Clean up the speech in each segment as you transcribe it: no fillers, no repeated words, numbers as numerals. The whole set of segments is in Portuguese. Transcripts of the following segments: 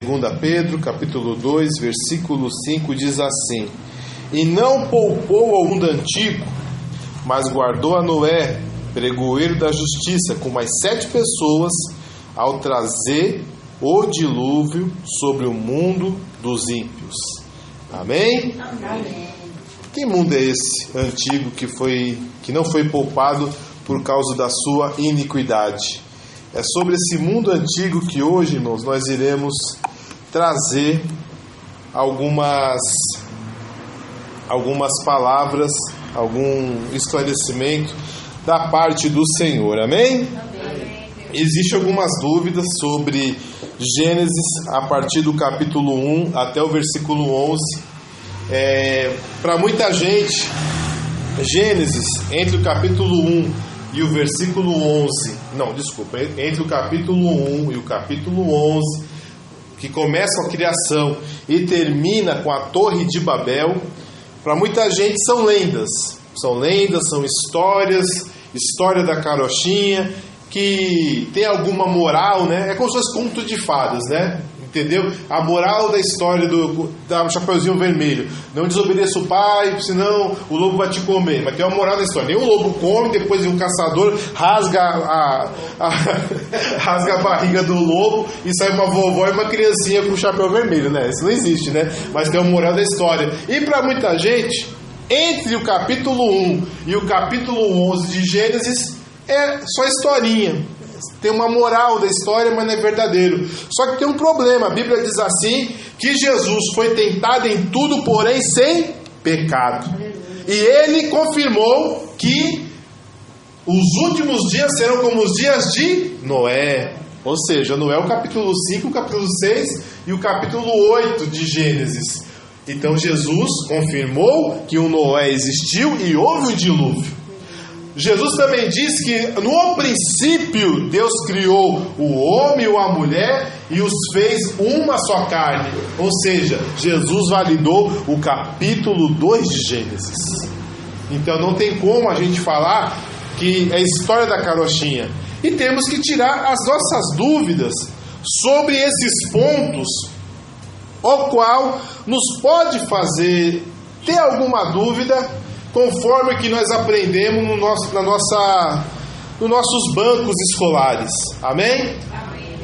2 Pedro, capítulo 2, versículo 5, diz assim: E não poupou ao mundo antigo, mas guardou a Noé, pregoeiro da justiça, com mais 7 pessoas, ao trazer o dilúvio sobre o mundo dos ímpios. Amém? Amém. Que mundo é esse antigo que não foi poupado por causa da sua iniquidade? É sobre esse mundo antigo que hoje, irmãos, nós iremos trazer algumas palavras, algum esclarecimento da parte do Senhor. Amém? Amém. Existem algumas dúvidas sobre Gênesis a partir do capítulo 1 até o versículo 11. Para muita gente, Gênesis, entre o capítulo 1 e o versículo 11, entre o capítulo 1 e o capítulo 11, que começa com a criação e termina com a Torre de Babel, para muita gente são lendas, são histórias, história da carochinha, que tem alguma moral, né? É como se fosse conto de fadas, né? Entendeu? A moral da história da Chapeuzinho Vermelho: não desobedeça o pai, senão o lobo vai te comer. Mas tem uma moral da história: nem o lobo come, depois um caçador rasga a barriga do lobo e sai uma vovó e uma criancinha com o chapéu vermelho, né? Isso não existe, né? Mas tem uma moral da história. E para muita gente, entre o capítulo 1 e o capítulo 11 de Gênesis, é só historinha. Tem uma moral da história, mas não é verdadeiro. Só que tem um problema. A Bíblia diz assim, que Jesus foi tentado em tudo, porém sem pecado. E ele confirmou que os últimos dias serão como os dias de Noé. Ou seja, Noé é o capítulo 5, o capítulo 6 e o capítulo 8 de Gênesis. Então Jesus confirmou que o Noé existiu e houve o dilúvio. Jesus também diz que no princípio Deus criou o homem e a mulher e os fez uma só carne. Ou seja, Jesus validou o capítulo 2 de Gênesis. Então não tem como a gente falar que é a história da carochinha. E temos que tirar as nossas dúvidas sobre esses pontos, o qual nos pode fazer ter alguma dúvida, conforme que nós aprendemos nos nossos bancos escolares. Amém? Amém.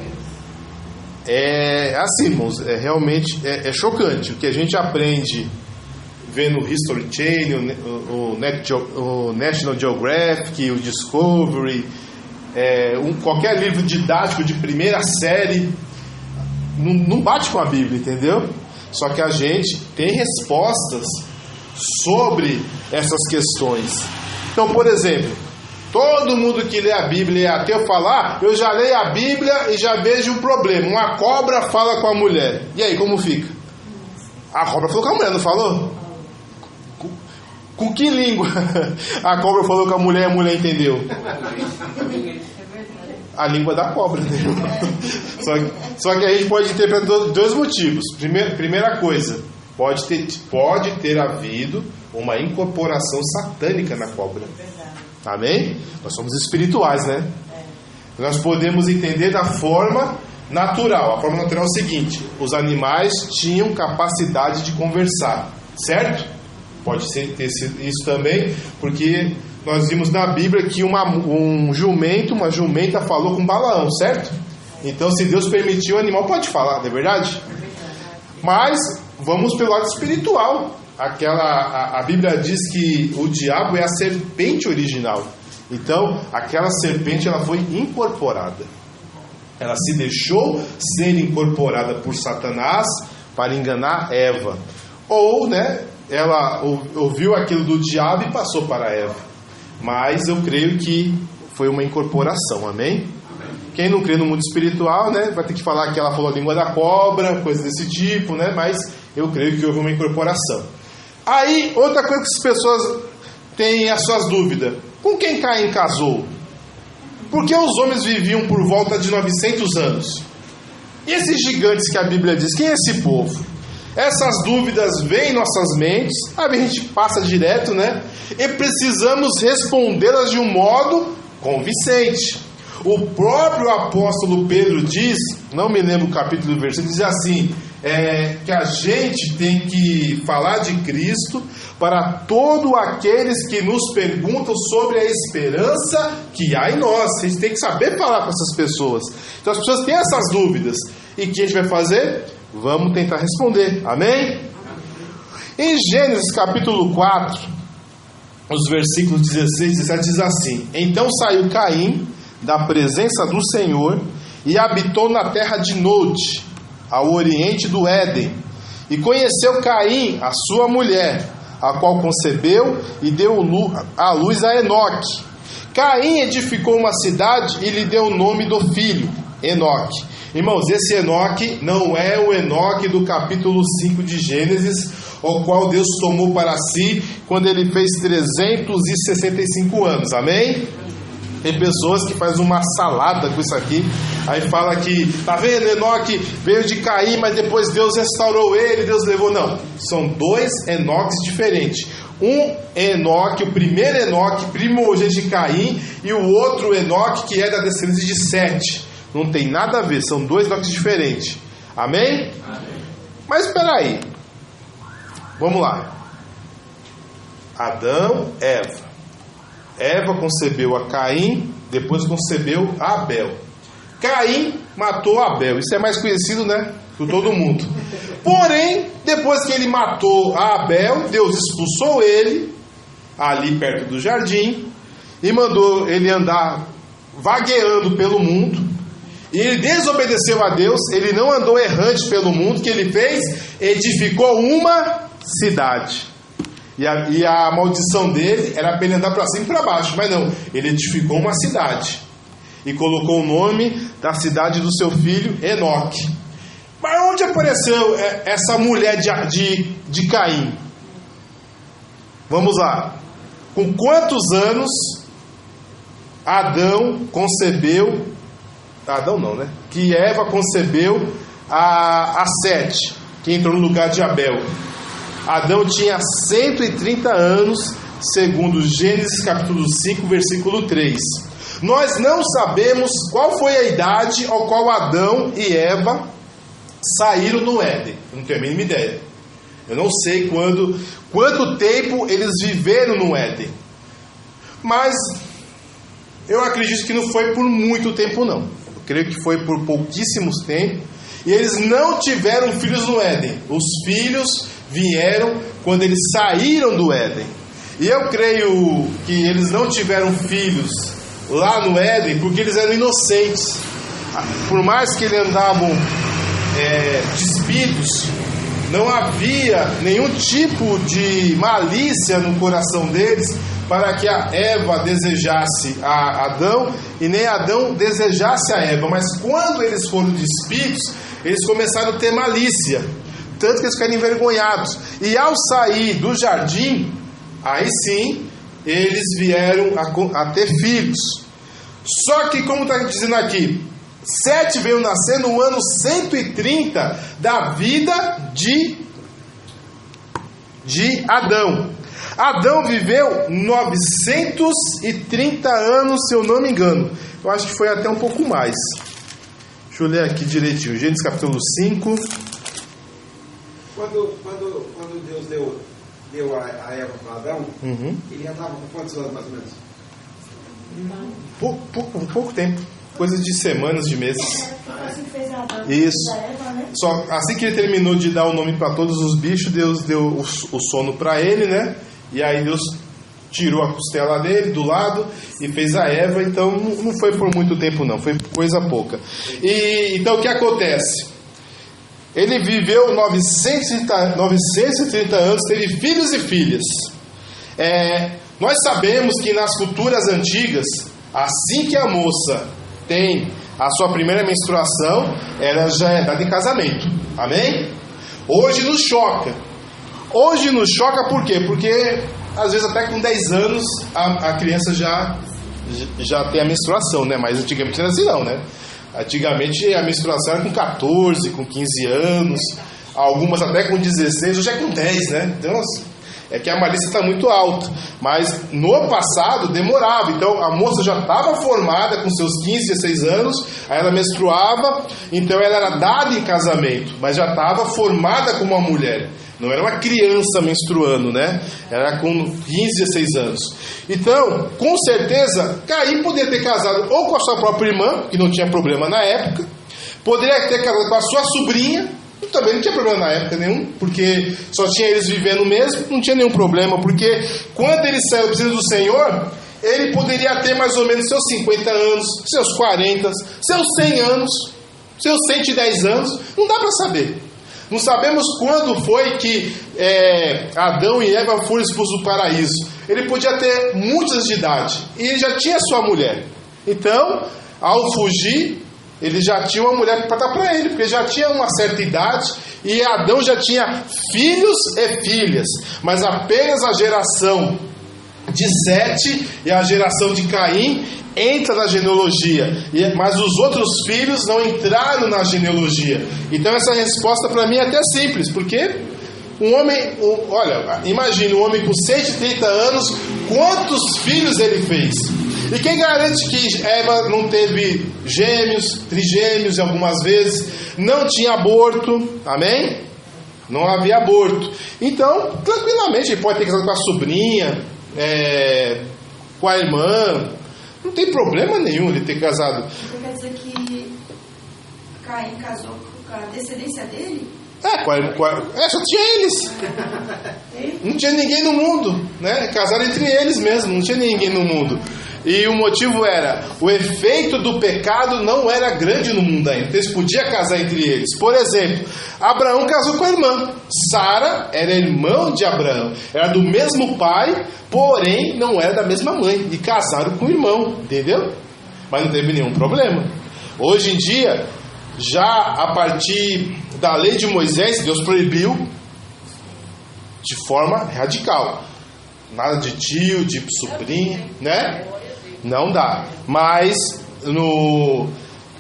É assim, irmãos, realmente chocante o que a gente aprende vendo o History Channel, o National Geographic, o Discovery, qualquer livro didático de primeira série, não bate com a Bíblia, entendeu? Só que a gente tem respostas sobre essas questões. Então, por exemplo, todo mundo que lê a Bíblia e é ateu fala: eu já leio a Bíblia e já vejo um problema. Uma cobra fala com a mulher. E aí, como fica? A cobra falou com a mulher, não falou? Com que língua a cobra falou com a mulher e a mulher entendeu? A língua da cobra, entendeu? Só que a gente pode interpretar dois motivos. Primeira coisa, pode ter havido uma incorporação satânica na cobra. Amém? Nós somos espirituais, né? Nós podemos entender da forma natural. A forma natural é o seguinte: os animais tinham capacidade de conversar, certo? Pode ter sido isso também, porque nós vimos na Bíblia que uma jumenta falou com Balaão, certo? Então, se Deus permitiu, o animal pode falar, não é verdade? Mas vamos pelo lado espiritual. A Bíblia diz que o diabo é a serpente original. Então, aquela serpente, ela foi incorporada. Ela se deixou ser incorporada por Satanás para enganar Eva. Ou, ela ouviu aquilo do diabo e passou para Eva. Mas eu creio que foi uma incorporação, amém? Quem não crê no mundo espiritual, vai ter que falar que ela falou a língua da cobra, coisa desse tipo, mas eu creio que houve uma incorporação. Aí, outra coisa que as pessoas têm as suas dúvidas: com quem Caim casou? Porque os homens viviam por volta de 900 anos. E esses gigantes que a Bíblia diz, quem é esse povo? Essas dúvidas vêm em nossas mentes, a gente passa direto, e precisamos respondê-las de um modo convincente. O próprio apóstolo Pedro diz, não me lembro o capítulo e o versículo, diz assim, que a gente tem que falar de Cristo para todos aqueles que nos perguntam sobre a esperança que há em nós. A gente tem que saber falar com essas pessoas. Então as pessoas têm essas dúvidas. E o que a gente vai fazer? Vamos tentar responder. Amém? Em Gênesis capítulo 4, os versículos 16 e 17 diz assim: Então saiu Caim da presença do Senhor e habitou na terra de Nod, ao oriente do Éden. E conheceu Caim, a sua mulher, a qual concebeu e deu à luz a Enoque. Caim edificou uma cidade e lhe deu o nome do filho, Enoque. Irmãos, esse Enoque não é o Enoque do capítulo 5 de Gênesis, o qual Deus tomou para si quando ele fez 365 anos, amém? Tem pessoas que fazem uma salada com isso aqui, aí fala que, tá vendo, Enoque veio de Caim, mas depois Deus restaurou ele, Deus levou. Não, são dois Enoques diferentes. Um Enoque, o primeiro Enoque, primogênito de Caim, e o outro Enoque que é da descendência de Sete. Não tem nada a ver, são dois Enoques diferentes. Amém? Amém. Mas espera aí, vamos lá. Adão, Eva. Eva concebeu a Caim, depois concebeu a Abel. Caim matou Abel, isso é mais conhecido, né, por todo mundo. Porém, depois que ele matou a Abel, Deus expulsou ele ali perto do jardim e mandou ele andar vagueando pelo mundo. E ele desobedeceu a Deus, ele não andou errante pelo mundo. O que ele fez? Edificou uma cidade. E a maldição dele era para ele andar para cima e para baixo. Mas não, ele edificou uma cidade e colocou o nome da cidade do seu filho, Enoque. Mas onde apareceu essa mulher de Caim? Vamos lá. Com quantos anos Adão concebeu... Adão não, né? Que Eva concebeu a Sete, que entrou no lugar de Abel. Adão tinha 130 anos, segundo Gênesis capítulo 5, versículo 3. Nós não sabemos qual foi a idade ao qual Adão e Eva saíram no Éden. Eu não tenho a mínima ideia. Eu não sei quanto tempo eles viveram no Éden. Mas eu acredito que não foi por muito tempo, não. Eu creio que foi por pouquíssimos tempos. E eles não tiveram filhos no Éden. Os filhos vieram quando eles saíram do Éden. E eu creio que eles não tiveram filhos lá no Éden porque eles eram inocentes. Por mais que eles andavam despidos, não havia nenhum tipo de malícia no coração deles para que a Eva desejasse a Adão e nem Adão desejasse a Eva. Mas quando eles foram despidos, eles começaram a ter malícia, tanto que eles ficaram envergonhados. E ao sair do jardim, aí sim, eles vieram a ter filhos. Só que, como está dizendo aqui, Sete veio nascer no ano 130 da vida de Adão. Adão viveu 930 anos, se eu não me engano. Eu acho que foi até um pouco mais. Deixa eu ler aqui direitinho. Gênesis capítulo 5. Quando Deus deu a Eva para Adão, ele já estava com quantos anos mais ou menos? Pouco tempo. Coisas de semanas, de meses. Isso. Só assim que ele terminou de dar o nome para todos os bichos, Deus deu o sono para ele, né? E aí Deus tirou a costela dele do lado e fez a Eva. Então não foi por muito tempo, não. Foi coisa pouca. E então o que acontece? Ele viveu 930 anos, teve filhos e filhas. Nós sabemos que nas culturas antigas, assim que a moça tem a sua primeira menstruação, ela já é dada em casamento. Amém? Hoje nos choca. Hoje nos choca por quê? Porque às vezes até com 10 anos a criança já tem a menstruação, né? Mas antigamente não era assim não, né? Antigamente a menstruação era com 14, com 15 anos, algumas até com 16, hoje é com 10, né? Então é que a malícia está muito alta. Mas no passado demorava. Então a moça já estava formada com seus 15, 16 anos, aí ela menstruava, então ela era dada em casamento, mas já estava formada como uma mulher. Não era uma criança menstruando, né? Era com 15, 16 anos. Então, com certeza, Caim poderia ter casado ou com a sua própria irmã, que não tinha problema na época, poderia ter casado com a sua sobrinha, que também não tinha problema na época nenhum, porque só tinha eles vivendo mesmo, não tinha nenhum problema, porque quando ele saiu do Senhor, ele poderia ter mais ou menos seus 50 anos, seus 40, seus 100 anos, seus 110 anos, não dá para saber. Não sabemos quando foi que Adão e Eva foram expulsos do paraíso. Ele podia ter muitos anos de idade e ele já tinha sua mulher. Então, ao fugir, ele já tinha uma mulher para dar para ele, porque já tinha uma certa idade e Adão já tinha filhos e filhas, mas apenas a geração de Sete e a geração de Caim entra na genealogia, mas os outros filhos não entraram na genealogia. Então essa resposta para mim é até simples, porque um homem, olha, imagina um homem com 130 anos, quantos filhos ele fez? E quem garante que Eva não teve gêmeos, trigêmeos algumas vezes, não tinha aborto, amém? Não havia aborto. Então, tranquilamente, ele pode ter casado com a sobrinha, com a irmã. Não tem problema nenhum ele ter casado. Então quer dizer que Caim casou com a descendência dele? Só tinha eles. Não tinha ninguém no mundo, né? Casaram entre eles mesmo, não tinha ninguém no mundo. E o motivo era, o efeito do pecado não era grande no mundo ainda, então eles podiam casar entre eles. Por exemplo, Abraão casou com a irmã. Sara era irmão de Abraão, era do mesmo pai, porém não era da mesma mãe, e casaram com o irmão, entendeu? Mas não teve nenhum problema. Hoje em dia, já a partir da lei de Moisés, Deus proibiu de forma radical. Nada de tio, de sobrinha, né? Não dá. Mas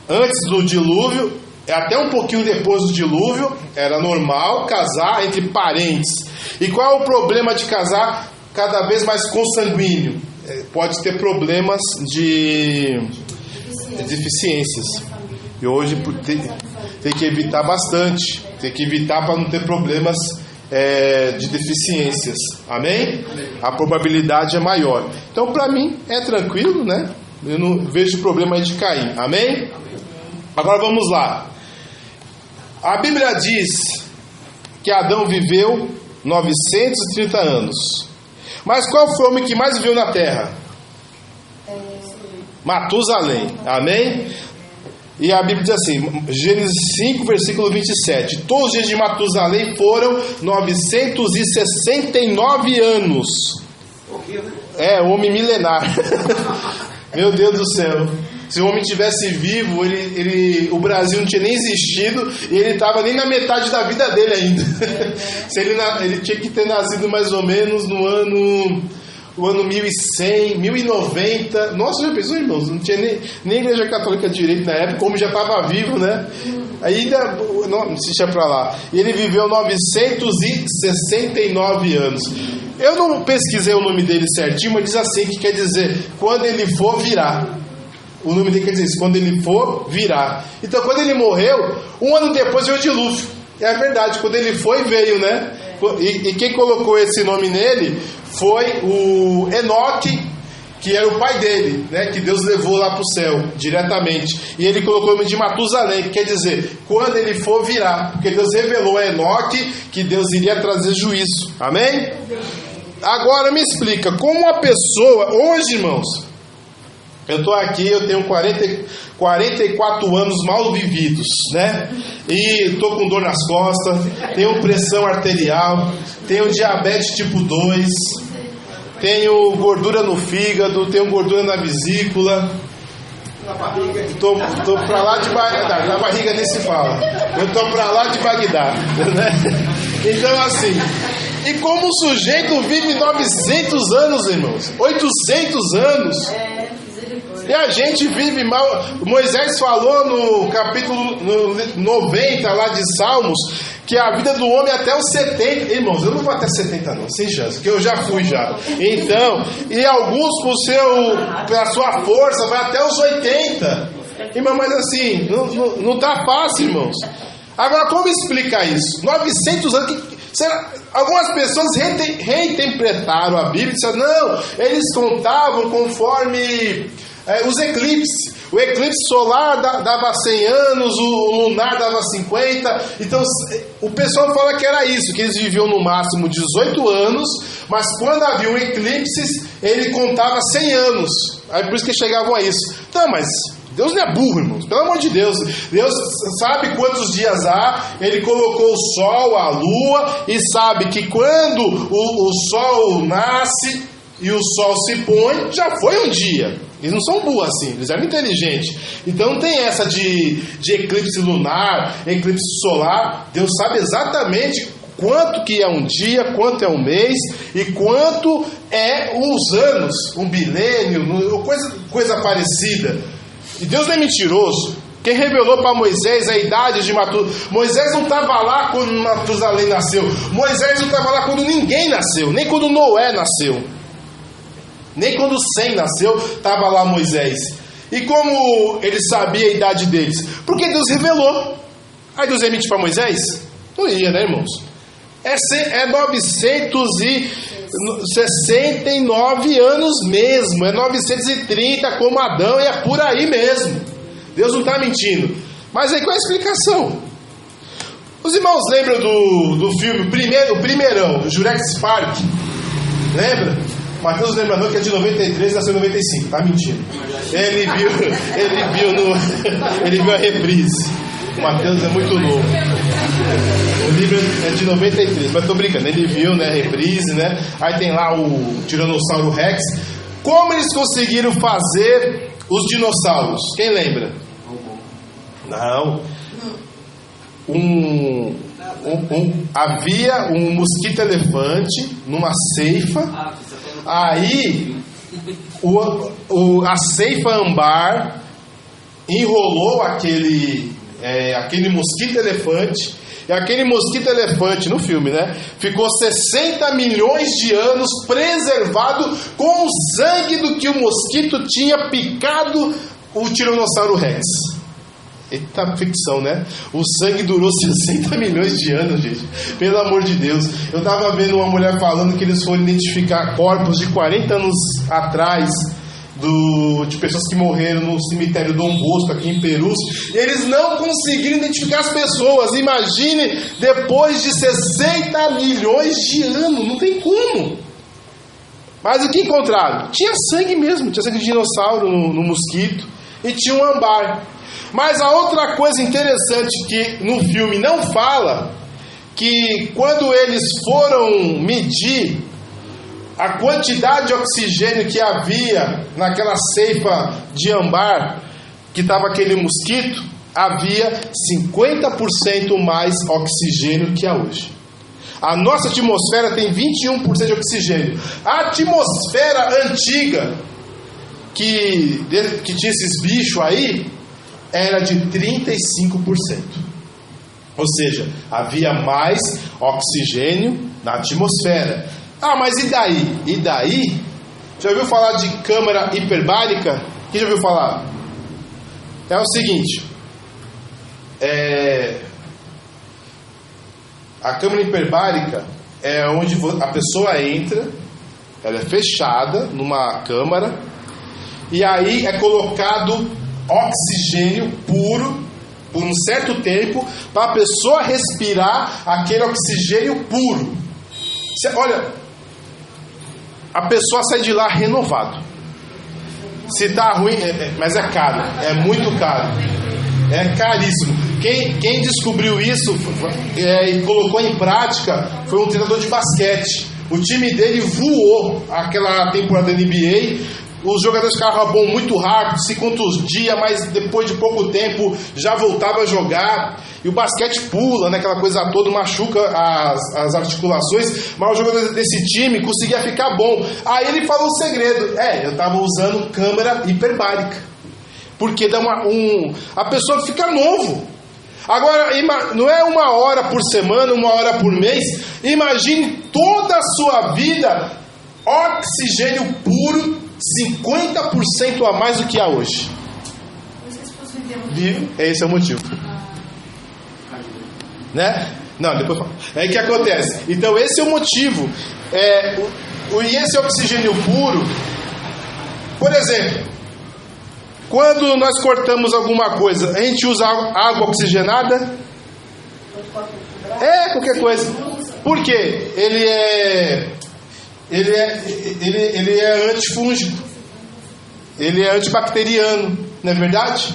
antes do dilúvio, até um pouquinho depois do dilúvio, era normal casar entre parentes. E qual é o problema de casar cada vez mais consanguíneo? Pode ter problemas de deficiências. E hoje tem que evitar bastante. Tem que evitar para não ter problemas de deficiências. Amém? A probabilidade é maior. Então, para mim, é tranquilo, né? Eu não vejo problema de Caim. Amém? Agora vamos lá. A Bíblia diz que Adão viveu 930 anos. Mas qual foi o homem que mais viveu na terra? Matusalém. Amém? E a Bíblia diz assim, Gênesis 5, versículo 27. Todos os dias de Matusalém foram 969 anos. O homem milenar. Meu Deus do céu. Se o homem tivesse vivo, o Brasil não tinha nem existido e ele estava nem na metade da vida dele ainda. Se ele tinha que ter nascido mais ou menos no ano 1100, 1090. Nossa, já pensou, irmãos? Não tinha nem igreja católica direito na época, como já estava vivo, né? Ainda, não, deixa pra lá. E ele viveu 969 anos. Eu não pesquisei o nome dele certinho, mas diz assim, que quer dizer, quando ele for virar. O nome dele quer dizer isso, quando ele for virar. Então, quando ele morreu, um ano depois veio o dilúvio. É verdade, quando ele foi, veio, né? E quem colocou esse nome nele foi o Enoque, que era o pai dele, né? Que Deus levou lá para o céu, diretamente. E ele colocou o nome de Matusalém, que quer dizer, quando ele for virar. Porque Deus revelou a Enoque que Deus iria trazer juízo. Amém? Agora me explica, como uma pessoa, hoje, irmãos, eu estou aqui, eu tenho 44 anos mal vividos, né? E estou com dor nas costas, tenho pressão arterial, tenho diabetes tipo 2, tenho gordura no fígado, tenho gordura na vesícula, estou para lá de Bagdá, na barriga nem se fala, eu estou para lá de Bagdá, né? Então assim, e como o sujeito vive 900 anos, irmãos, 800 anos... E a gente vive mal. Moisés falou no capítulo 90 lá de Salmos que a vida do homem é até os 70. Irmãos, eu não vou até 70 não, sem chance, porque eu já fui já. Então, e alguns pela sua força vai até os 80. Irmão, mas assim, não tá fácil, irmãos. Agora, como explicar isso? 900 anos... Algumas pessoas reinterpretaram a Bíblia e disseram, não, eles contavam conforme os eclipses. O eclipse solar dava 100 anos, o lunar dava 50. Então o pessoal fala que era isso, que eles viviam no máximo 18 anos, mas quando havia um eclipse, ele contava 100 anos. Aí por isso que chegavam a isso. Não, mas Deus não é burro, irmãos, pelo amor de Deus. Deus sabe quantos dias há. Ele colocou o sol, a lua, e sabe que quando o sol nasce e o sol se põe, já foi um dia. Eles não são burros assim, eles eram inteligentes. Então não tem essa de eclipse lunar, eclipse solar. Deus sabe exatamente quanto que é um dia, quanto é um mês e quanto é os anos, um milênio, coisa parecida. E Deus não é mentiroso. Quem revelou para Moisés a idade de Matusalém? Moisés não estava lá quando Matusalém nasceu. Moisés não estava lá quando ninguém nasceu, nem quando Noé nasceu. Nem quando Sem nasceu, estava lá Moisés. E como ele sabia a idade deles? Porque Deus revelou. Aí Deus ia mentir para Moisés? Não ia, né, irmãos? É 969 anos mesmo. É 930 como Adão, e é por aí mesmo. Deus não está mentindo. Mas aí qual é a explicação? Os irmãos lembram do filme, o primeirão, do Jurassic Park? Lembra? Mateus lembra não que é de 93 e nasceu em 95, tá mentindo. Ele viu a reprise. O Mateus é muito novo. O livro é de 93, mas tô brincando, ele viu, né, a reprise, né? Aí tem lá o Tiranossauro Rex. Como eles conseguiram fazer os dinossauros? Quem lembra? Não. Havia um mosquito-elefante numa ceifa. Aí a ceifa âmbar enrolou aquele mosquito-elefante. E aquele mosquito-elefante, no filme, né, ficou 60 milhões de anos preservado com o sangue do que o mosquito tinha picado o Tiranossauro Rex. Eita ficção, né? O sangue durou 60 milhões de anos, gente. Pelo amor de Deus. Eu estava vendo uma mulher falando que eles foram identificar corpos de 40 anos atrás de pessoas que morreram no cemitério Dom Bosco, aqui em Perus. E eles não conseguiram identificar as pessoas. Imagine depois de 60 milhões de anos. Não tem como. Mas o que encontraram? Tinha sangue mesmo. Tinha sangue de dinossauro no mosquito. E tinha um ambar. Mas a outra coisa interessante que no filme não fala, que quando eles foram medir a quantidade de oxigênio que havia naquela ceifa de ambar, que estava aquele mosquito, havia 50% mais oxigênio que há hoje. A nossa atmosfera tem 21% de oxigênio. A atmosfera antiga, que tinha esses bichos aí, era de 35%. Ou seja, havia mais oxigênio na atmosfera. Ah, mas e daí? E daí? Já ouviu falar de câmara hiperbárica? Quem já ouviu falar? É o seguinte. A câmara hiperbárica é onde a pessoa entra, ela é fechada numa câmara, e aí é colocado oxigênio puro por um certo tempo para a pessoa respirar aquele oxigênio puro. Olha, a pessoa sai de lá renovado. Se está ruim, mas é caro, é muito caro, é caríssimo. Quem descobriu isso e colocou em prática foi um treinador de basquete. O time dele voou aquela temporada da NBA. os jogadores ficavam bons muito rápido, se contundia, mas depois de pouco tempo já voltava a jogar. E o basquete pula, né, aquela coisa toda, machuca as articulações, mas o jogador desse time conseguia ficar bom. Aí ele falou o segredo: eu estava usando câmera hiperbárica, porque dá a pessoa fica novo. Agora, não é 1 hora por semana, 1 hora por mês. Imagine toda a sua vida, oxigênio puro, 50% a mais do que há hoje. Esse é o motivo. Né? Não, depois eu falo. É que acontece. Então esse é o motivo. E esse oxigênio puro, por exemplo, quando nós cortamos alguma coisa, a gente usa água oxigenada? Qualquer coisa. Por quê? Ele é antifúngico. Ele é antibacteriano, não é verdade?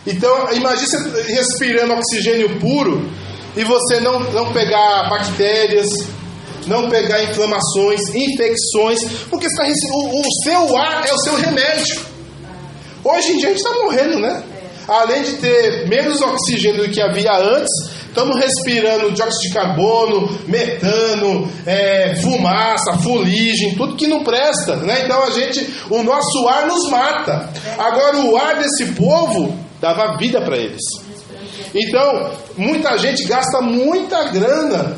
Então, imagine você respirando oxigênio puro e você não pegar bactérias, não pegar inflamações, infecções, porque o seu ar é o seu remédio. Hoje em dia a gente está morrendo, né? Além de ter menos oxigênio do que havia antes, estamos respirando dióxido de carbono, metano, fumaça, fuligem, tudo que não presta, né? Então o nosso ar nos mata. Agora o ar desse povo dava vida para eles. Então, muita gente gasta muita grana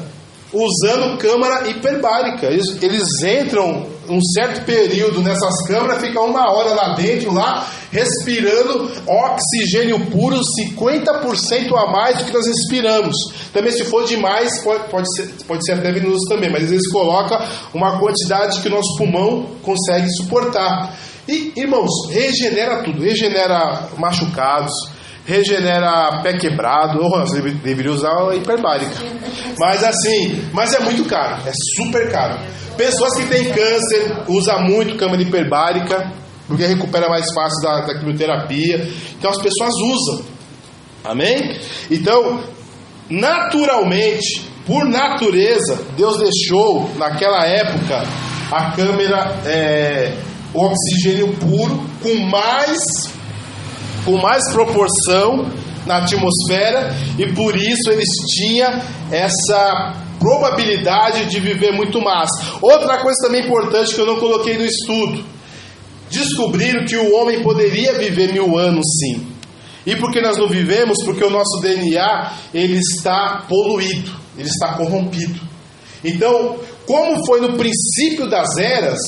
usando câmara hiperbárica. Eles entram um certo período nessas câmaras, ficam 1 hora lá dentro, respirando oxigênio puro, 50% a mais do que nós respiramos. Também, se for demais, pode ser até venenoso também, mas eles colocam uma quantidade que o nosso pulmão consegue suportar. E, irmãos, regenera tudo, regenera machucados, regenera pé quebrado. Você deveria usar a hiperbárica. Mas é muito caro, é super caro. Pessoas que têm câncer usam muito câmara hiperbárica, porque recupera mais fácil da quimioterapia. Então as pessoas usam. Amém? Então, naturalmente, por natureza, Deus deixou naquela época a câmara, o oxigênio puro com mais proporção na atmosfera, e por isso eles tinham essa probabilidade de viver muito mais. Outra coisa também importante que eu não coloquei no estudo: descobriram que o homem poderia viver 1000 anos, sim. E por que nós não vivemos? Porque o nosso DNA ele está poluído, ele está corrompido. Então, como foi no princípio das eras,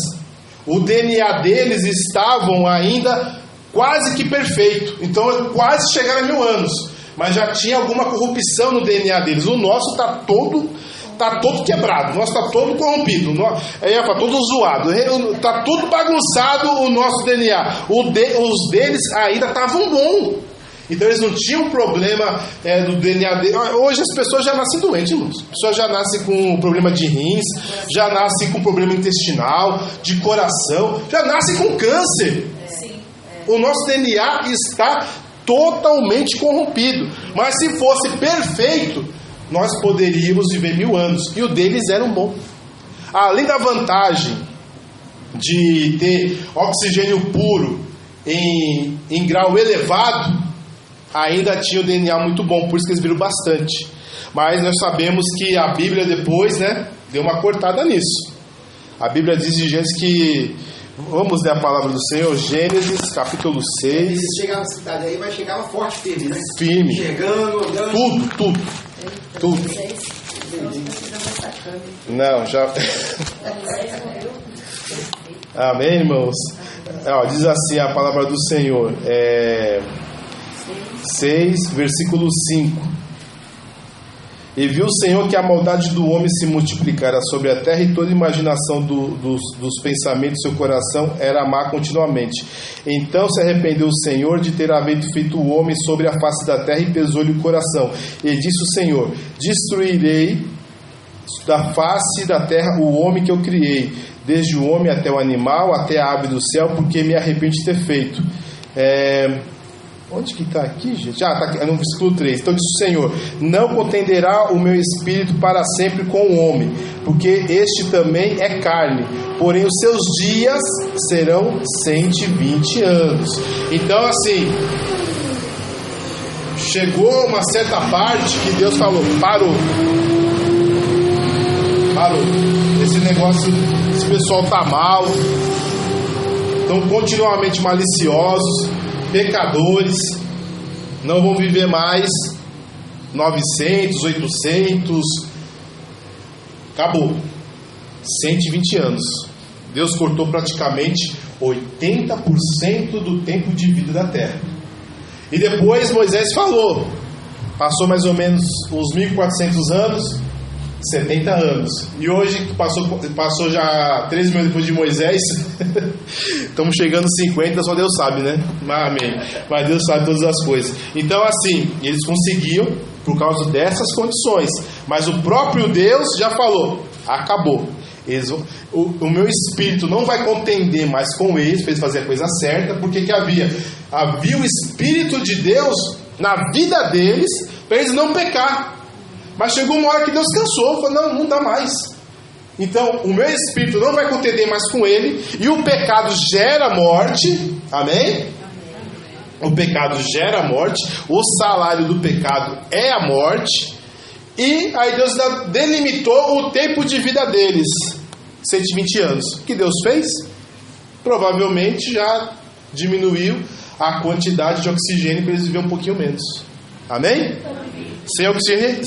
o DNA deles estavam ainda quase que perfeito. Então quase chegaram a 1000 anos, mas já tinha alguma corrupção no DNA deles. O nosso está todo quebrado, o nosso está todo corrompido, está todo zoado, está tudo bagunçado o nosso DNA. Os deles ainda estavam bons. Então eles não tinham problema do DNA dele. Hoje as pessoas já nascem doentes, irmãos. As pessoas já nascem com problema de rins, já nascem com problema intestinal, de coração, já nascem com câncer. O nosso DNA está totalmente corrompido. Mas se fosse perfeito, nós poderíamos viver 1000 anos. E o deles era um bom. Além da vantagem de ter oxigênio puro em grau elevado, ainda tinha o DNA muito bom. Por isso que eles viram bastante. Mas nós sabemos que a Bíblia depois, deu uma cortada nisso. A Bíblia diz de Gênesis que... Vamos ler a palavra do Senhor, Gênesis, capítulo 6. Eles chegavam na cidade aí, mas chegava forte, firme, né? Firme. Chegando, andando. Tudo. Não, já... Amém, irmãos? Diz assim a palavra do Senhor. 6, versículo 5. E viu o Senhor que a maldade do homem se multiplicara sobre a terra, e toda imaginação dos pensamentos do seu coração era má continuamente. Então se arrependeu o Senhor de ter havido feito o homem sobre a face da terra, e pesou-lhe o coração. E disse o Senhor: destruirei da face da terra o homem que eu criei, desde o homem até o animal, até a ave do céu, porque me arrependi de ter feito. Onde que está aqui, gente? Está aqui, no versículo 3. Então diz o Senhor: não contenderá o meu espírito para sempre com o homem, porque este também é carne, porém os seus dias serão 120 anos. Então assim, chegou uma certa parte que Deus falou: parou. Esse negócio, esse pessoal está mal, estão continuamente maliciosos, pecadores, não vão viver mais 900, 800, acabou. 120 anos. Deus cortou praticamente 80% do tempo de vida da terra. E depois Moisés falou, passou mais ou menos uns 1400 anos, 70 anos. E hoje, passou já 13 mil depois de Moisés, estamos chegando 50, só Deus sabe, né? Amém. Mas Deus sabe todas as coisas. Então assim, eles conseguiam por causa dessas condições. Mas o próprio Deus já falou, acabou. O meu espírito não vai contender mais com eles, para eles fazerem a coisa certa. Porque que havia? Havia o Espírito de Deus na vida deles, para eles não pecar. Mas chegou uma hora que Deus cansou, falou: não dá mais. Então o meu espírito não vai contender mais com ele. E o pecado gera morte. Amém? O pecado gera morte. O salário do pecado é a morte. E aí Deus delimitou o tempo de vida deles, 120 anos. O que Deus fez? Provavelmente já diminuiu a quantidade de oxigênio para eles viverem um pouquinho menos. Amém? Sem oxigênio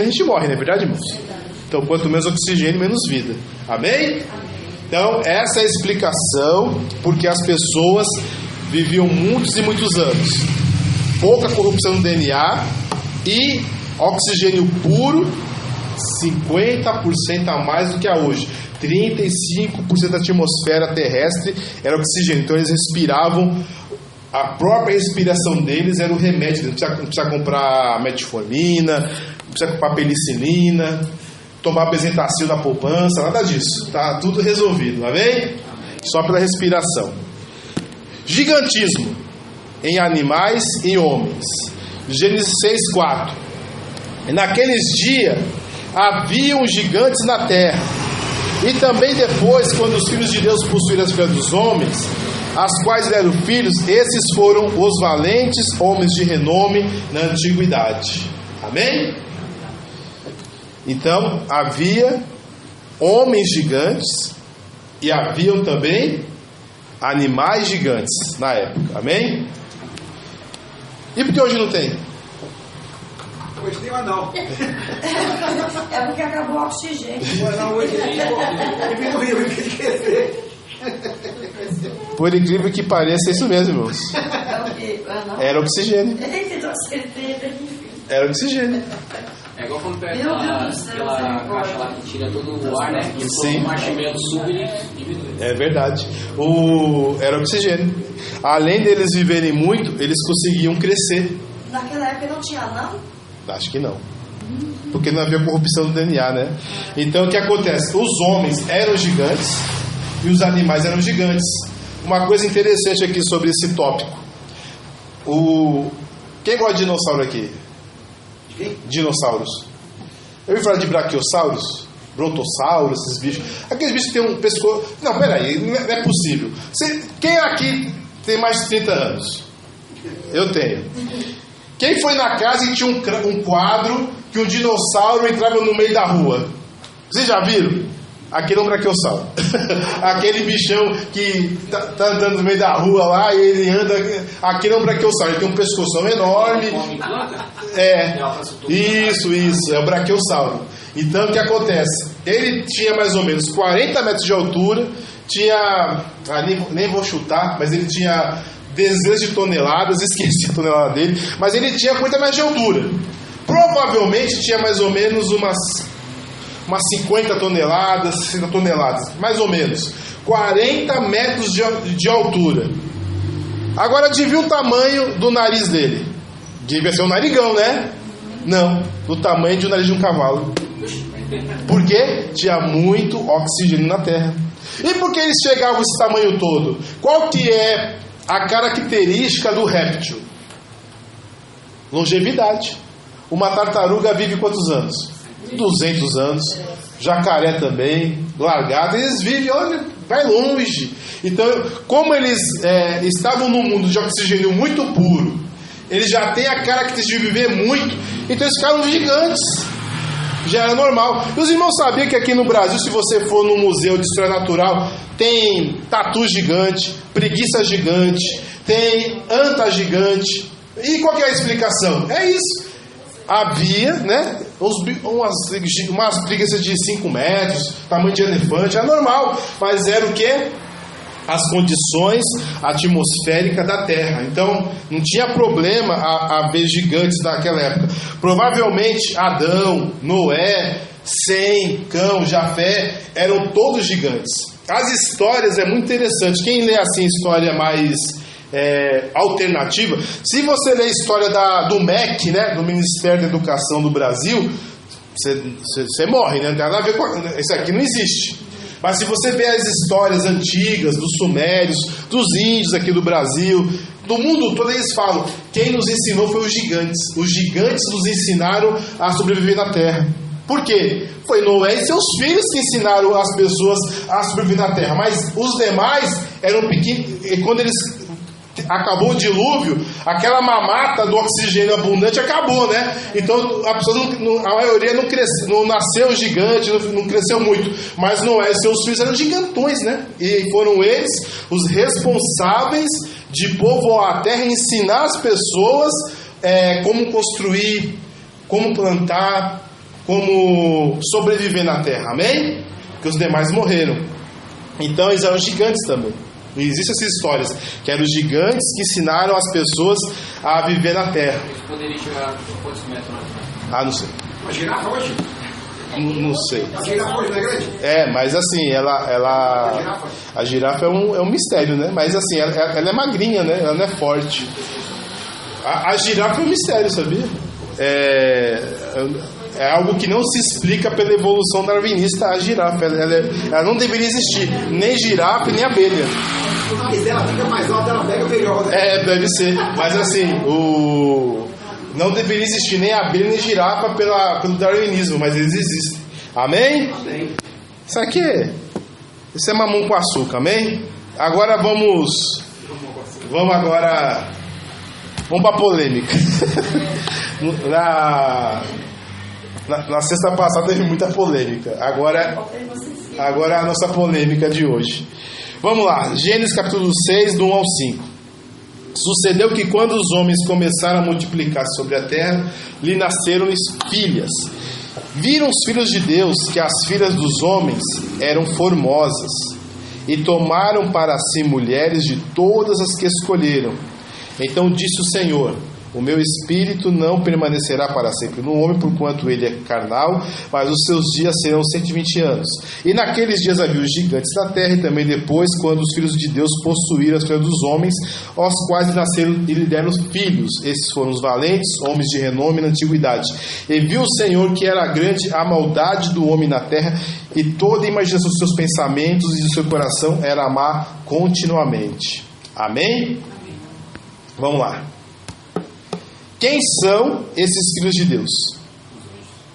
a gente morre, não é verdade, irmãos? Então quanto menos oxigênio, menos vida. Amém? Então essa é a explicação porque as pessoas viviam muitos e muitos anos. Pouca corrupção no DNA e oxigênio puro, 50% a mais do que há hoje. 35% da atmosfera terrestre era oxigênio. Então eles respiravam, a própria respiração deles era o remédio. Não precisa comprar metformina, não precisa comprar penicilina, tomar bezetacil da poupança, nada disso. Está tudo resolvido, amém? Só pela respiração. Gigantismo em animais e homens. Gênesis 6:4. Naqueles dias haviam gigantes na terra, e também depois, quando os filhos de Deus possuíram as filhas dos homens, as quais deram filhos, esses foram os valentes homens de renome na antiguidade. Amém? Então havia homens gigantes e haviam também animais gigantes na época. Amém? E por que hoje não tem? Hoje tem um anão. É porque acabou o oxigênio. O anão hoje diminuiu, ele quer crescer. Por incrível que pareça, é isso mesmo, irmãos. Era oxigênio. Era oxigênio. É igual quando pega aquela caixa lá que tira todo o ar, né? E sim, o marshmallow sube e diminui. É verdade. Era oxigênio. Além deles viverem muito, eles conseguiam crescer. Naquela época não tinha anão? Acho que não. Porque não havia corrupção do DNA, né? Então o que acontece? Os homens eram gigantes e os animais eram gigantes. Uma coisa interessante aqui sobre esse tópico. Quem gosta de dinossauro aqui? Dinossauros. Eu ouvi falar de braquiossauros, brontosauros, esses bichos. Aqueles bichos que tem um pescoço. Não, peraí, não é possível. Quem aqui tem mais de 30 anos? Eu tenho. Quem foi na casa e tinha um quadro que um dinossauro entrava no meio da rua? Vocês já viram? Aquele é um braquiossauro. Aquele bichão que tá andando no meio da rua lá e ele anda. Aquele é um braquiossauro. Ele tem um pescoção enorme. Isso, é o braquiossauro. Então o que acontece? Ele tinha mais ou menos 40 metros de altura. Tinha. Nem vou chutar, mas ele tinha dezenas de toneladas. Esqueci a tonelada dele. Mas ele tinha 40 metros de altura. Provavelmente tinha mais ou menos umas 50 toneladas, 60 toneladas, mais ou menos 40 metros de altura. Agora adivinha o tamanho do nariz dele? Devia ser um narigão, né? Não, do tamanho de um nariz de um cavalo. Por quê? Tinha muito oxigênio na terra. E por que eles chegavam a esse tamanho todo? Qual que é a característica do réptil? longevidade. Uma tartaruga vive quantos anos? 200 anos. Jacaré também, lagarto, eles vivem, olha, vai longe. Então, como eles estavam num mundo de oxigênio muito puro, eles já têm a característica de viver muito, então eles ficaram gigantes. Já era normal. E os irmãos sabiam que aqui no Brasil, se você for no Museu de História Natural, tem tatu gigante, preguiça gigante, tem anta gigante. E qual que é a explicação? É isso. Havia, né, umas preguiças de 5 metros, tamanho de elefante, é normal, mas era o quê? As condições atmosféricas da Terra. Então, não tinha problema haver gigantes naquela época. Provavelmente, Adão, Noé, Sem, Cão, Jafé, eram todos gigantes. As histórias é muito interessante. Quem lê assim história mais alternativa, se você ler a história do MEC, né, do Ministério da Educação do Brasil, você morre, né? Não tem nada a ver com isso aqui, não existe. Mas se você ver as histórias antigas dos sumérios, dos índios aqui do Brasil, do mundo todo, eles falam: quem nos ensinou foi os gigantes. Os gigantes nos ensinaram a sobreviver na terra. Por quê? Foi Noé e seus filhos que ensinaram as pessoas a sobreviver na terra. Mas os demais eram pequenos. E quando acabou o dilúvio, aquela mamata do oxigênio abundante acabou, né? Então a pessoa a maioria não nasceu gigante, não cresceu muito, mas Noé e seus filhos eram gigantões, né? E foram eles os responsáveis de povoar a terra e ensinar as pessoas como construir, como plantar, como sobreviver na terra, amém? Porque os demais morreram. Então eles eram gigantes também. E existem essas histórias, que eram os gigantes que ensinaram as pessoas a viver na terra. Eles poderiam chegar a quantos metros? Ah, não sei. A girafa hoje? Não sei. A girafa hoje não é grande? Mas assim, a girafa é um mistério, né? Mas assim, ela é magrinha, né? Ela não é forte. A girafa é um mistério, sabia? É algo que não se explica pela evolução darwinista. A girafa, ela não deveria existir, nem girafa nem abelha. O nariz dela fica mais alto, ela pega melhor, né? Deve ser. Mas assim, não deveria existir nem abelha nem girafa pelo darwinismo, mas eles existem. Amém? Amém. Isso é mamão com açúcar, amém? Agora vamos para a polêmica. Na sexta passada teve muita polêmica. Agora a nossa polêmica de hoje. Vamos lá, Gênesis capítulo 6, do 1 ao 5. Sucedeu que quando os homens começaram a multiplicar sobre a terra, lhe nasceram-lhes filhas. Viram os filhos de Deus que as filhas dos homens eram formosas, e tomaram para si mulheres de todas as que escolheram. Então disse o Senhor: o meu espírito não permanecerá para sempre no homem, porquanto ele é carnal, mas os seus dias serão 120 anos. E naqueles dias havia os gigantes da terra, e também depois, quando os filhos de Deus possuíram as filhas dos homens, aos quais nasceram e lhe deram filhos. Esses foram os valentes, homens de renome na antiguidade. E viu o Senhor que era grande a maldade do homem na terra, e toda a imaginação dos seus pensamentos e do seu coração era amar continuamente. Amém? Vamos lá. Quem são esses filhos de Deus?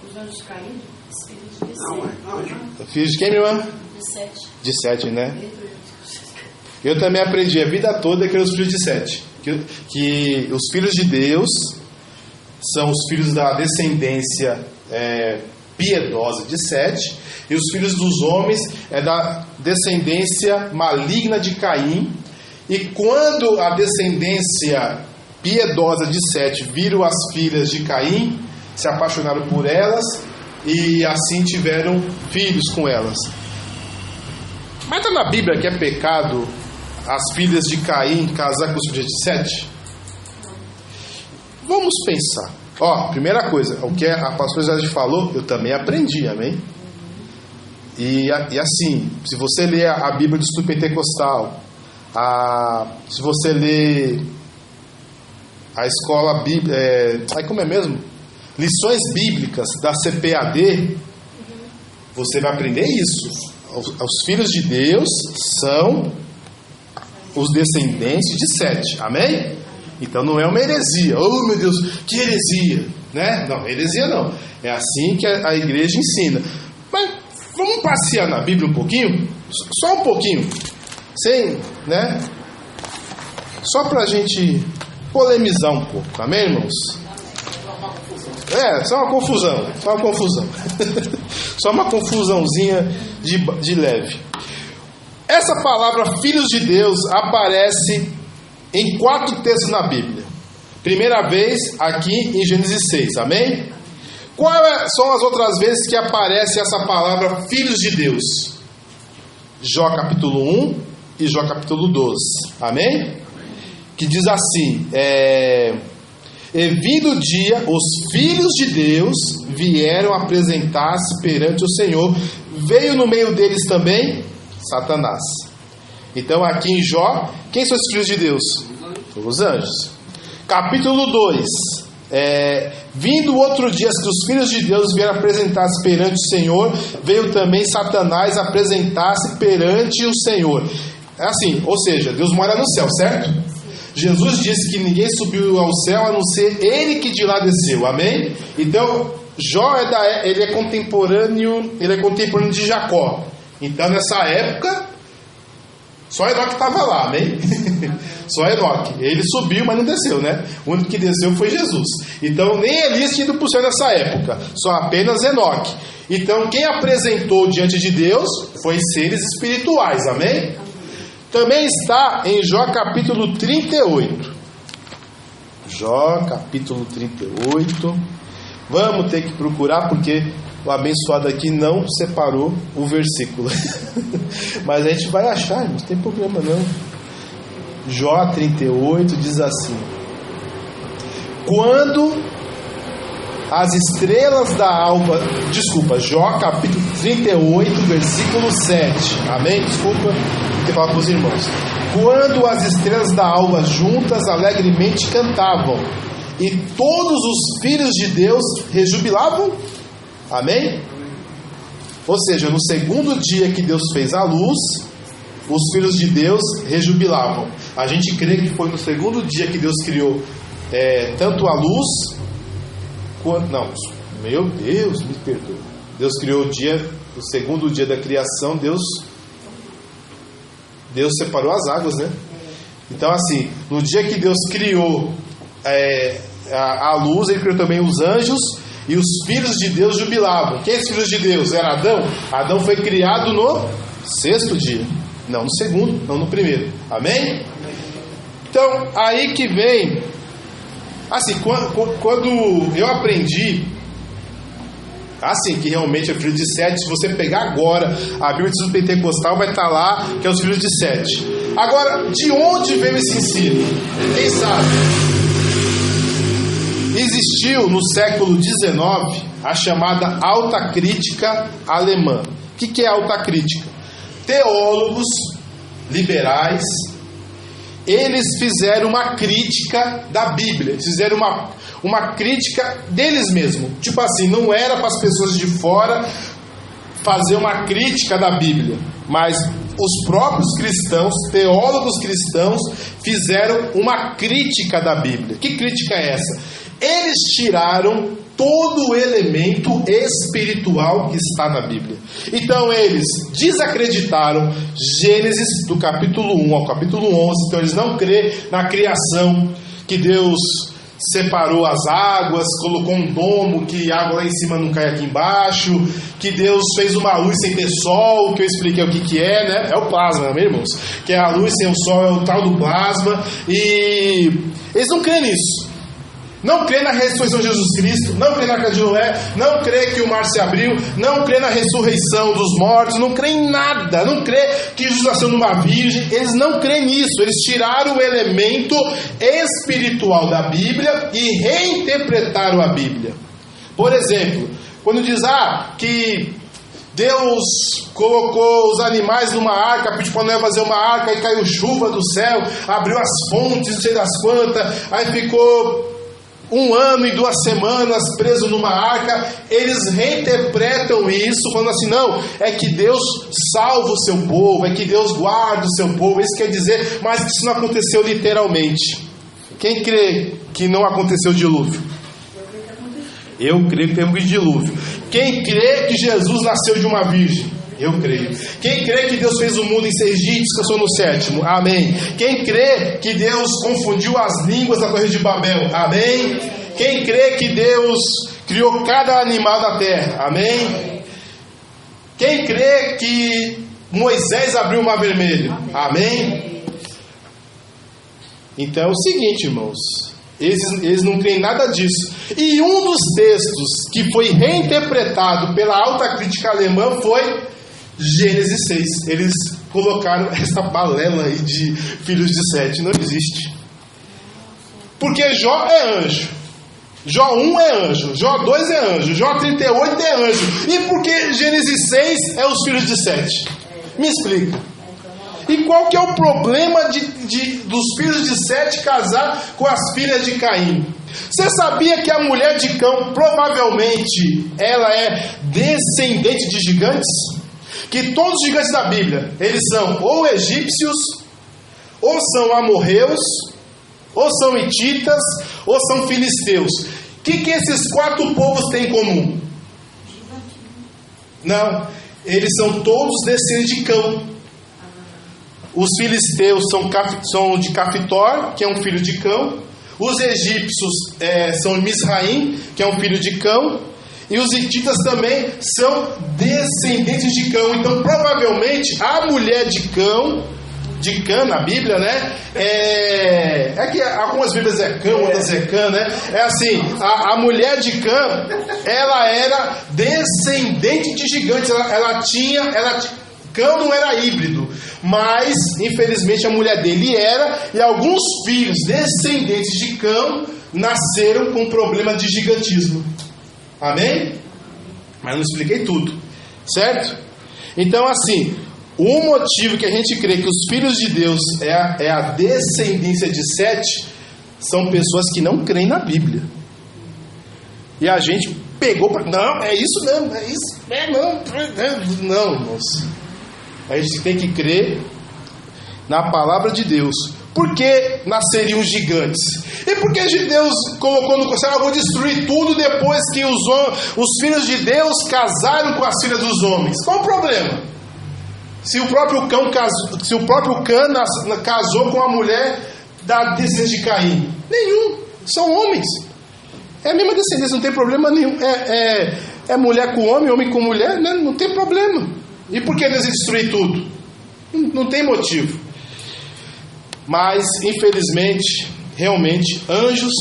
Os anjos caídos, filhos de Sete. Filhos de quem, minha irmã? De Sete. De Sete, né? Eu também aprendi a vida toda que eram os filhos de Sete. Que os filhos de Deus são os filhos da descendência piedosa de Sete, e os filhos dos homens é da descendência maligna de Caim. E quando a descendência piedosa de Sete viram as filhas de Caim, se apaixonaram por elas e assim tiveram filhos com elas. Mas está na Bíblia que é pecado as filhas de Caim casar com os filhos de Sete? Vamos pensar. Primeira coisa, o que a pastora já falou, eu também aprendi, amém? E assim, se você ler a Bíblia do Estudo Pentecostal, se você ler a escola bíblica, como é mesmo? Lições bíblicas da CPAD, você vai aprender isso. Os filhos de Deus são os descendentes de Sete, amém? Então não é uma heresia. Oh, meu Deus, que heresia, né? Não, heresia não. É assim que a igreja ensina. Mas vamos passear na Bíblia um pouquinho? Só um pouquinho. Sem, né? Só pra gente polemizar um pouco, amém, irmãos? Só uma confusão. Só uma confusãozinha de leve. Essa palavra filhos de Deus aparece em 4 textos na Bíblia. Primeira vez aqui em Gênesis 6, amém? Quais são as outras vezes que aparece essa palavra filhos de Deus? Jó capítulo 1 e Jó capítulo 12, amém? Que diz assim, e vindo o dia, os filhos de Deus vieram apresentar-se perante o Senhor. Veio no meio deles também Satanás. Então aqui em Jó, quem são os filhos de Deus? Os anjos. Capítulo 2, vindo outro dia que os filhos de Deus vieram apresentar-se perante o Senhor, veio também Satanás apresentar-se perante o Senhor. Assim, ou seja, Deus mora no céu, certo? Jesus disse que ninguém subiu ao céu a não ser Ele que de lá desceu, amém? Então, Jó ele é contemporâneo de Jacó. Então, nessa época, só Enoque estava lá, amém? Só Enoque. Ele subiu, mas não desceu, né? O único que desceu foi Jesus. Então, nem Elias tinha ido para o céu nessa época, só apenas Enoque. Então, quem apresentou diante de Deus foi seres espirituais, amém? Também está em Jó capítulo 38. Jó capítulo 38. Vamos ter que procurar porque o abençoado aqui não separou o versículo. Mas a gente vai achar, não tem problema não. Jó 38 diz assim: quando as estrelas da alva... Jó capítulo 38, versículo 7. Amém? Desculpa, tem que falar para os irmãos. Quando as estrelas da alva juntas alegremente cantavam, e todos os filhos de Deus rejubilavam. Amém? Ou seja, no segundo dia que Deus fez a luz, os filhos de Deus rejubilavam. A gente crê que foi no segundo dia que Deus criou tanto a luz... Não, meu Deus, me perdoa. Deus criou o segundo dia da criação, Deus separou as águas, né? Então assim, no dia que Deus criou a luz, Ele criou também os anjos, e os filhos de Deus jubilavam. Quem é os filhos de Deus? Era Adão? Adão foi criado no 6º dia, não no segundo, não no primeiro, amém? Então, aí que vem... Assim, quando eu aprendi assim, que realmente é filho de Sete, se você pegar agora a Bíblia do Pentecostal, vai estar lá que é os filhos de Sete. Agora, de onde veio esse ensino? Quem sabe? Existiu no século XIX a chamada alta crítica alemã. O que é alta crítica? Teólogos liberais, eles fizeram uma crítica da Bíblia, eles fizeram uma crítica deles mesmos. Tipo assim, não era para as pessoas de fora fazer uma crítica da Bíblia, mas os próprios cristãos, teólogos cristãos, fizeram uma crítica da Bíblia. Que crítica é essa? Eles tiraram todo o elemento espiritual que está na Bíblia. Então eles desacreditaram Gênesis do capítulo 1 ao capítulo 11. Então eles não crêem na criação, que Deus separou as águas, colocou um domo que a água lá em cima não cai aqui embaixo, que Deus fez uma luz sem ter sol, que eu expliquei o que é, né? É o plasma, né, irmãos? Que é a luz sem o sol, é o tal do plasma. E eles não creem nisso. Não crê na ressurreição de Jesus Cristo, não crê na Arca de Noé, não crê que o mar se abriu, não crê na ressurreição dos mortos, não crê em nada, não crê que Jesus nasceu numa virgem. Eles não creem nisso. Eles tiraram o elemento espiritual da Bíblia e reinterpretaram a Bíblia. Por exemplo, quando diz que Deus colocou os animais numa arca, pediu para Noé fazer uma arca, e caiu chuva do céu, abriu as fontes, não sei das quantas, aí ficou 1 ano e 2 semanas preso numa arca. Eles reinterpretam isso, falando assim: não, é que Deus salva o seu povo, é que Deus guarda o seu povo. Isso quer dizer, mas isso não aconteceu literalmente. Quem crê que não aconteceu o dilúvio? Eu creio que teve um dilúvio. Quem crê que Jesus nasceu de uma virgem? Eu creio. Quem crê que Deus fez o mundo em 6 dias e descansou no 7º? Amém. Quem crê que Deus confundiu as línguas da Torre de Babel? Amém. Quem crê que Deus criou cada animal da terra? Amém. Quem crê que Moisés abriu o mar vermelho? Amém. Então é o seguinte, irmãos, eles não creem nada disso. E um dos textos que foi reinterpretado pela alta crítica alemã foi Gênesis 6. Eles colocaram essa balela aí de filhos de Sete. Não existe. Porque Jó é anjo, Jó 1 é anjo, Jó 2 é anjo, Jó 38 é anjo. E por que Gênesis 6 é os filhos de Sete? Me explica. E qual que é o problema dos filhos de Sete casar com as filhas de Caim? Você sabia que a mulher de Cão, provavelmente, ela é descendente de gigantes? Que todos os gigantes da Bíblia, eles são ou egípcios, ou são amorreus, ou são hititas, ou são filisteus. O que esses 4 povos têm em comum? Não, eles são todos descendentes de Cão. Os filisteus são de Cafitor, que é um filho de Cão. Os egípcios são Misraim, que é um filho de Cão. E os hititas também são descendentes de Cão. Então, provavelmente, a mulher de Cã na Bíblia, né? É que algumas Bíblias é Cã, outras é Cã, né? É assim, a mulher de Cã, ela era descendente de gigantes. Cã não era híbrido, mas infelizmente a mulher dele era, e alguns filhos descendentes de Cã nasceram com problema de gigantismo. Amém? Mas não expliquei tudo, certo? Então assim, o motivo que a gente crê que os filhos de Deus é a descendência de Sete são pessoas que não creem na Bíblia. E a gente pegou para... Não, é isso mesmo, é isso. Não, irmãos. A gente tem que crer na palavra de Deus. Por que nasceriam gigantes? E por que Deus colocou no céu? Eu vou destruir tudo depois que os filhos de Deus casaram com as filhas dos homens. Qual o problema? Se o próprio Cã casou com a mulher da descendência de Caim? Nenhum. São homens. É a mesma descendência, não tem problema nenhum. É mulher com homem, homem com mulher, né? Não tem problema. E por que Deus ia destruir tudo? Não tem motivo. Mas, infelizmente, realmente, anjos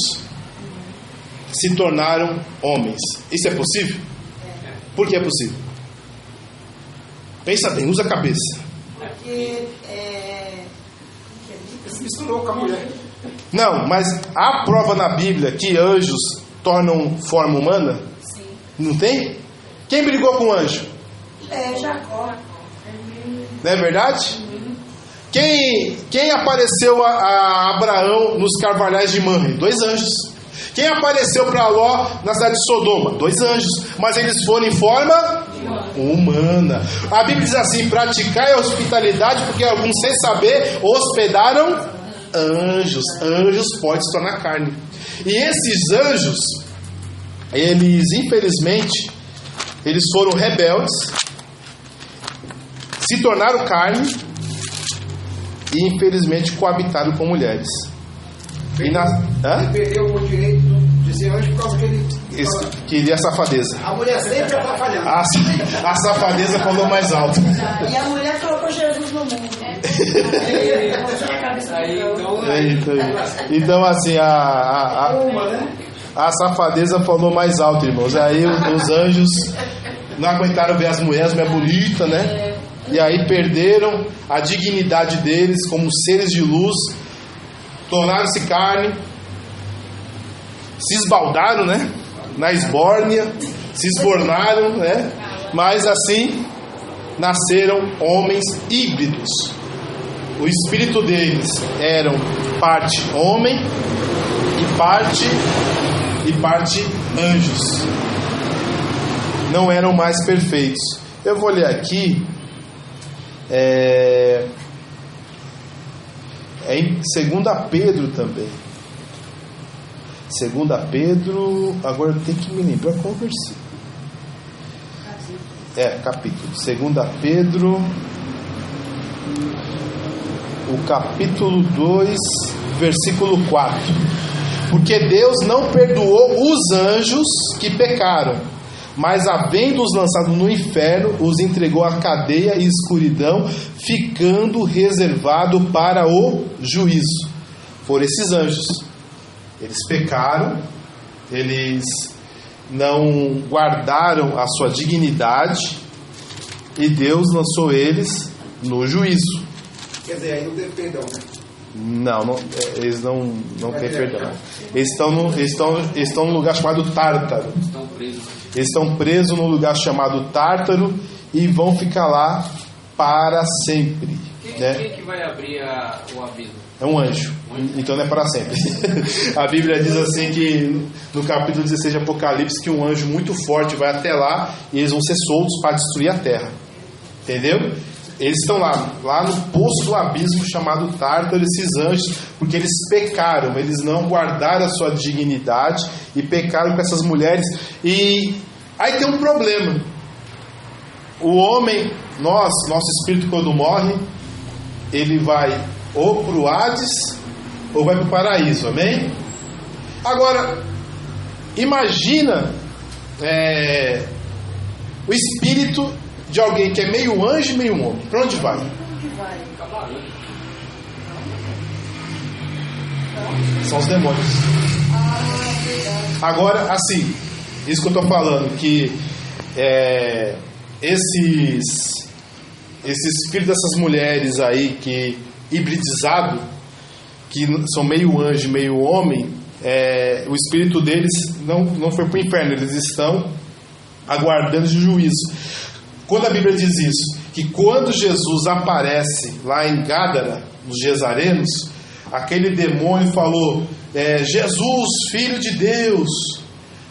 se tornaram homens. Isso é possível? Por que é possível? Pensa bem, usa a cabeça. Porque se misturou com a mulher. Não, mas há prova na Bíblia que anjos tornam forma humana? Sim. Não tem? Quem brigou com o anjo? Jacó. Não é verdade? Quem apareceu a Abraão nos carvalhais de Mamre? 2 anjos. Quem apareceu para Ló na cidade de Sodoma? 2 anjos. Mas eles foram em forma humana. A Bíblia diz assim: praticai a hospitalidade, porque alguns, sem saber, hospedaram anjos. Anjos podem se tornar carne. E esses anjos, eles, infelizmente, eles foram rebeldes, se tornaram carne e, infelizmente, coabitaram com mulheres. Ele perdeu o direito de ser anjo por causa que ele queria a safadeza. A mulher sempre está falhando. A safadeza falou mais alto. E a mulher colocou Jesus no mundo. Então assim, a safadeza falou mais alto, irmãos. Aí os anjos não aguentaram ver as mulheres bonitas, né? E aí perderam a dignidade deles como seres de luz, tornaram-se carne, se esbaldaram, né? Na esbórnia, se esbornaram, né? Mas assim nasceram homens híbridos. O espírito deles eram parte homem e parte anjos. Não eram mais perfeitos. Eu vou ler aqui. Em 2 Pedro também. 2 Pedro, agora eu tenho que me lembrar qual versículo. Capítulo. 2 Pedro, o capítulo 2, versículo 4. Porque Deus não perdoou os anjos que pecaram, mas havendo-os lançado no inferno, os entregou à cadeia e escuridão, ficando reservado para o juízo. Foram esses anjos. Eles pecaram, eles não guardaram a sua dignidade, e Deus lançou eles no juízo. Quer dizer, aí não teve perdão, né? Não, eles não têm perdão. Eles estão num lugar chamado Tártaro. Eles estão presos num lugar chamado Tártaro e vão ficar lá para sempre. Quem que vai abrir o abismo? É um anjo. Então não é para sempre. A Bíblia diz assim que no capítulo 16 de Apocalipse que um anjo muito forte vai até lá e eles vão ser soltos para destruir a terra. Entendeu? Eles estão lá no poço do abismo chamado Tártaro, esses anjos, porque eles pecaram, eles não guardaram a sua dignidade e pecaram com essas mulheres. E aí tem um problema. O homem, nosso espírito quando morre, ele vai ou para o Hades ou vai para o paraíso, amém? Agora, imagina o espírito de alguém que é meio anjo e meio homem. Para onde vai? São os demônios. Agora, assim, isso que eu estou falando, que esse espírito dessas mulheres aí, que hibridizado, que são meio anjo e meio homem, o espírito deles não foi para o inferno, eles estão aguardando o juízo. Quando a Bíblia diz isso, que quando Jesus aparece lá em Gádara, nos Gesarenos, aquele demônio falou: Jesus, Filho de Deus,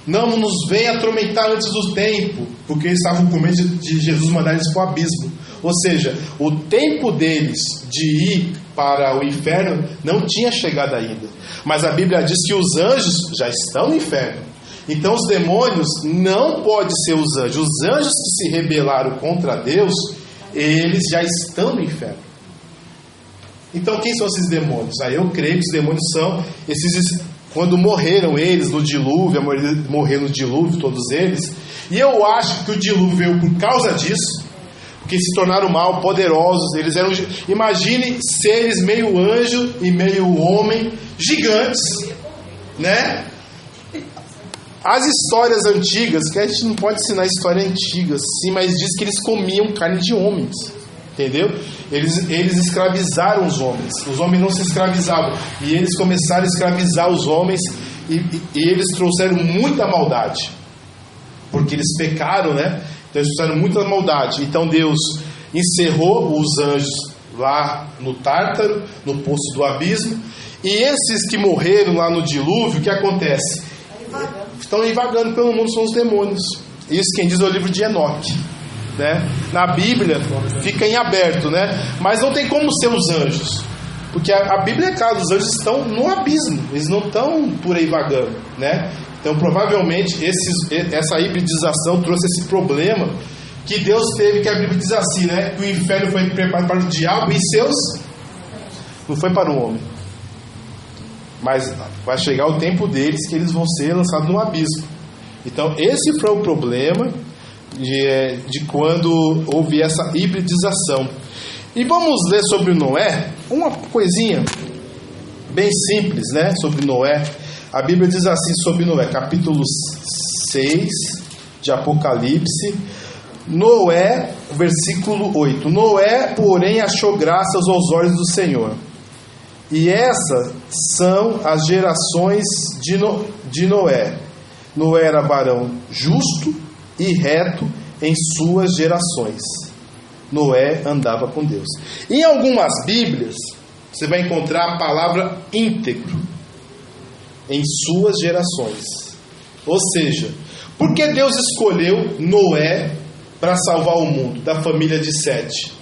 não nos venha atormentar antes do tempo, porque eles estavam com medo de Jesus mandar eles para o abismo. Ou seja, o tempo deles de ir para o inferno não tinha chegado ainda. Mas a Bíblia diz que os anjos já estão no inferno. Então os demônios não podem ser os anjos. Os anjos que se rebelaram contra Deus, eles já estão no inferno. Então quem são esses demônios? Eu creio que os demônios são esses, quando morreram eles no dilúvio, morreram no dilúvio todos eles. E eu acho que o dilúvio veio por causa disso, porque se tornaram mal, poderosos. Eles eram, imagine seres meio anjo e meio homem, gigantes, né? As histórias antigas, que a gente não pode ensinar história antiga, sim, mas diz que eles comiam carne de homens, entendeu? Eles escravizaram os homens não se escravizavam, e eles começaram a escravizar os homens, e eles trouxeram muita maldade, porque eles pecaram, né? Então eles trouxeram muita maldade. Então Deus encerrou os anjos lá no Tártaro, no poço do abismo, e esses que morreram lá no dilúvio, o que acontece? Estão aí vagando pelo mundo, são os demônios. Isso quem diz é o livro de Enoque, né? Na Bíblia fica em aberto, né? Mas não tem como ser os anjos, porque a Bíblia é clara, os anjos estão no abismo, eles não estão por aí vagando, né? Então provavelmente essa hibridização trouxe esse problema que Deus teve, que a Bíblia diz assim, né? Que o inferno foi preparado para o diabo e seus, não foi para o homem. Mas vai chegar o tempo deles que eles vão ser lançados no abismo. Então esse foi o problema de quando houve essa hibridização. E vamos ler sobre Noé, uma coisinha bem simples, né? Sobre Noé. A Bíblia diz assim sobre Noé, capítulo 6 de Apocalipse, Noé, versículo 8. Noé, porém, achou graças aos olhos do Senhor. E essas são as gerações de Noé. Noé era varão justo e reto em suas gerações. Noé andava com Deus. Em algumas Bíblias, você vai encontrar a palavra íntegro em suas gerações. Ou seja, por que Deus escolheu Noé para salvar o mundo da família de Sete?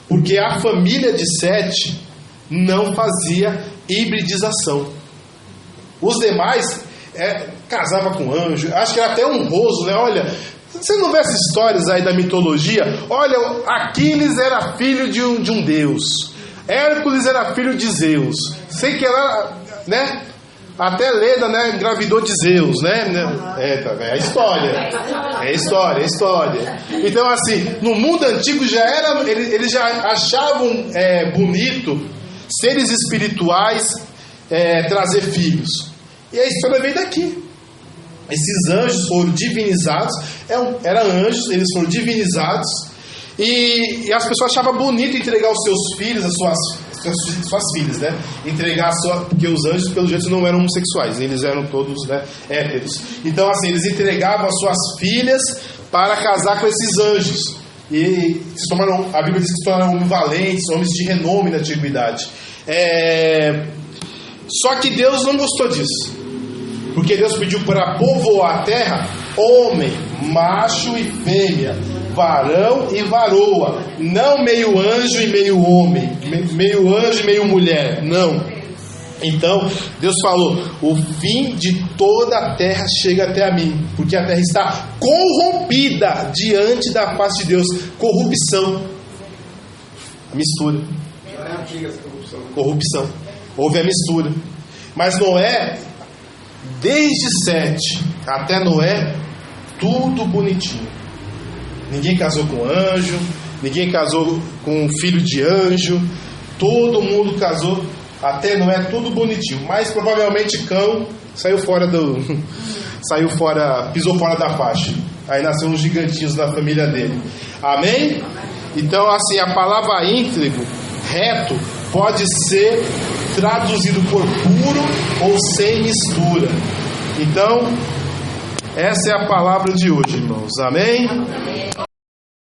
Porque a família de Sete não fazia hibridização. Os demais casava com anjo. Acho que era até honroso, né? Olha, você não vê essas histórias aí da mitologia? Olha, Aquiles era filho de um deus. Hércules era filho de Zeus. Sei que ela, né? Até Leda, né, engravidou de Zeus, né? É a história. Então, assim, no mundo antigo eles já achavam bonito seres espirituais trazer filhos. E a história veio daqui. Esses anjos foram divinizados, eram anjos, eles foram divinizados, e as pessoas achavam bonito entregar os seus filhos, as suas filhas, né? Entregar porque os anjos, pelo jeito, não eram homossexuais, eles eram todos, né, héteros. Então, assim, eles entregavam as suas filhas para casar com esses anjos. E a Bíblia diz que se tornaram homens valentes, homens de renome na antiguidade. Só que Deus não gostou disso. Porque Deus pediu para povoar a terra homem, macho e fêmea, varão e varoa, não meio anjo e meio homem, meio anjo e meio mulher, não. Então Deus falou: o fim de toda a terra chega até a mim, porque a terra está corrompida diante da face de Deus. Corrupção, mistura, corrupção, houve a mistura. Mas Noé, desde Sete até Noé, tudo bonitinho. Ninguém casou com anjo, ninguém casou com filho de anjo, todo mundo casou, até Noé, tudo bonitinho. Mas provavelmente Cão pisou fora da faixa. Aí nasceu uns gigantinhos na família dele. Amém? Então, assim, a palavra íntegro, reto, pode ser traduzido por puro ou sem mistura. Então, essa é a palavra de hoje, irmãos. Amém?